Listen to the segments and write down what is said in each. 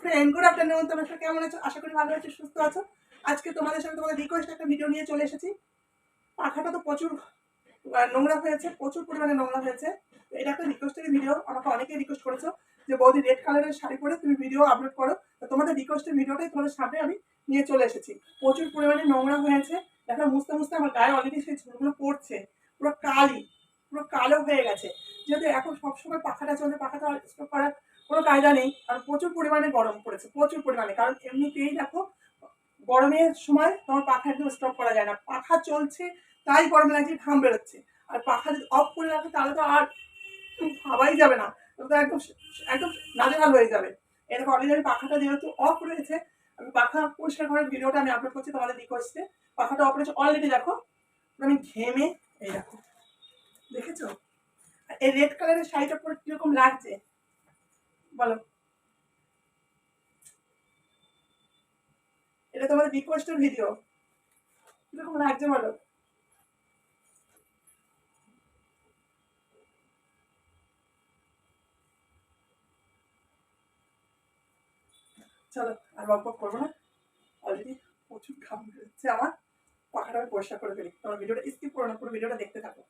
Friend, good afternoon. তোমরা সবাই কেমন আছো? আশা করি ভালো আছো, সুস্থ আছো। আজকে তোমাদের সাথে তোমাদের রিকোয়েস্ট একটা ভিডিও নিয়ে চলে এসেছি। পাখাটা তো প্রচুর নোংরা হয়েছে, প্রচুর পরিমাণে নোংরা হয়েছে। এটা একটা রিকোয়েস্টের ভিডিও। আমাকে অনেকেই রিকোয়েস্ট করেছো যে বৌদি রেড কালারের শাড়ি পরে তুমি ভিডিও আপলোড করো। তো তোমাদের রিকোয়েস্টের ভিডিওটাই তোমাদের সামনে আমি নিয়ে চলে এসেছি। প্রচুর পরিমাণে নোংরা হয়েছে। দেখো মুছতে মুছতে আমার গায়ে অলরেডি সেই চুলগুলো পড়ছে, পুরো কালো হয়ে গেছে। যেহেতু এখন সবসময় পাখাটা চলছে, পাখাটা স্টপ করার কোনো কায়দা নেই। আর প্রচুর পরিমাণে গরম পড়েছে, প্রচুর পরিমাণে। কারণ এমনিতেই দেখো গরমের সময় তোমার পাখা একদম স্টপ করা যায় না। পাখা চলছে তাই গরম লাগছে, ঘাম বেরোচ্ছে। আর পাখা যদি অফ করে রাখে তাহলে তো আর ভাবাই যাবে না, তো একদম একদম নাজেহাল হয়ে যাবে। এরকম অলরেডি পাখাটা যেহেতু অফ রয়েছে, আমি পাখা পরিষ্কার করার ভিডিওটা আমি আপলোড করছি তোমাদের রিকোয়েস্টে। পাখাটা অফ রয়েছে অলরেডি, দেখো আমি ঘেমে, এই দেখো দেখেছো? এই রেড কালারের শাড়িটা পরে কিরকম লাগছে বলো? এটা তোমাদের রিকোয়েস্টের ভিডিও, কিরকম লাগছে বলো? চলো আর বক বক করবো না, অলরেডি প্রচুর ঘাম বেরোচ্ছে আমার। পাখাটা আমি পরিষ্কার করে ফেলি। তোমার ভিডিওটা স্কিপ করো না, পুরো ভিডিওটা দেখতে থাকো।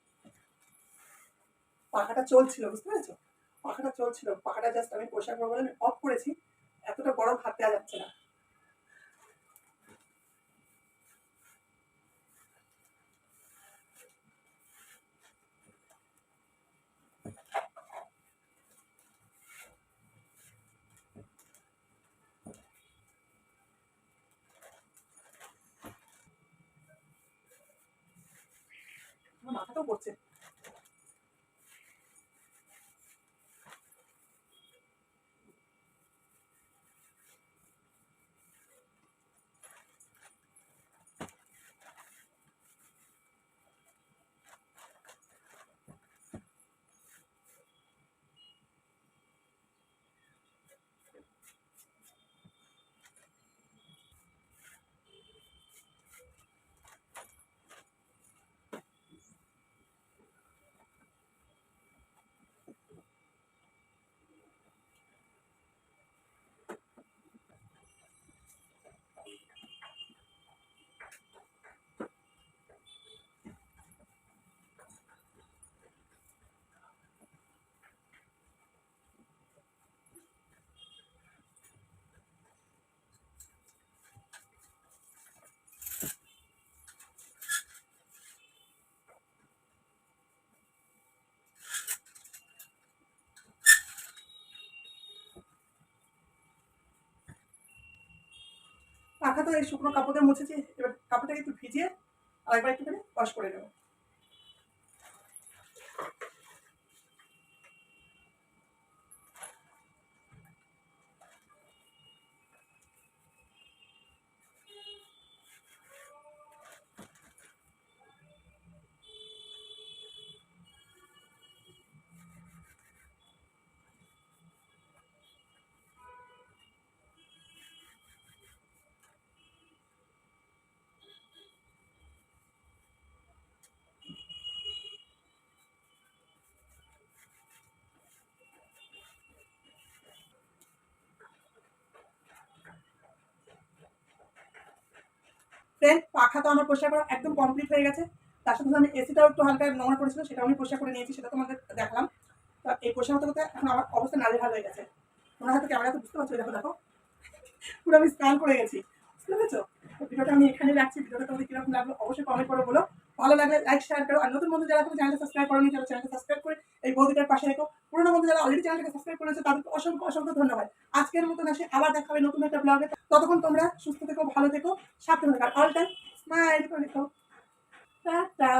পাখাটা চলছিল, বুঝতে পেরেছো? পাখাটা চলছিল, পাখাটা জাস্ট আমি পরিষ্কার করবো বলে আমি অফ করেছি। এতটা গরম হাত দেওয়া যাচ্ছে না। আমার মাথাটাও পড়ছে। পাখা তো এই শুকনো কাপড় দিয়ে মুছেছি, এবার কাপড়টাকে একটু ভিজিয়ে আর একবার একটুখানি ওয়াশ করে নেবো। ফ্রেন্ড, পাখা তো আমার পরিষ্কার করা একদম কমপ্লিট হয়ে গেছে। তার সাথে আমি এসিটাও একটু হালকা নোংরা পড়েছিল, সেটাও আমি পরিষ্কার করে নিয়েছি, সেটা তোমাদের দেখলাম। তা এই পরিষ্কার হতে হতে এখন আমার অবস্থা নাজেহাল হয়ে গেছে। তোমরা হয়তো ক্যামেরাতে বুঝতে পারছো, দেখো দেখো পুরো আমি স্নান করে গেছি, বুঝতে পেরেছো? ভিডিওটা আমি এখানে রাখছি। ভিডিওটা তোমাদের কিরকম লাগলো অবশ্যই কমেন্ট করে বলো। ভালো লাগলে লাইক শেয়ার করো। আর নতুন বন্ধু যারা এখন চ্যানেলটা সাবস্ক্রাইব করোনি, তারা চ্যানেলটা সাবস্ক্রাইব করে এই বৌদিটার পাশে রেখো। পুরোনো বন্ধু যারা অলরেডি চ্যানেলটাকে সাবস্ক্রাইব করেছে তাদেরকে অসংখ্য অসংখ্য ধন্যবাদ। আজকের মতন আসে, আবার দেখা হবে নতুন একটা ব্লগে। ততক্ষণ তোমরা সুস্থ থেকো, ভালো থেকো, সাবধানে থাকো, অল টাইম স্মাইল করে রেখো। টাটা।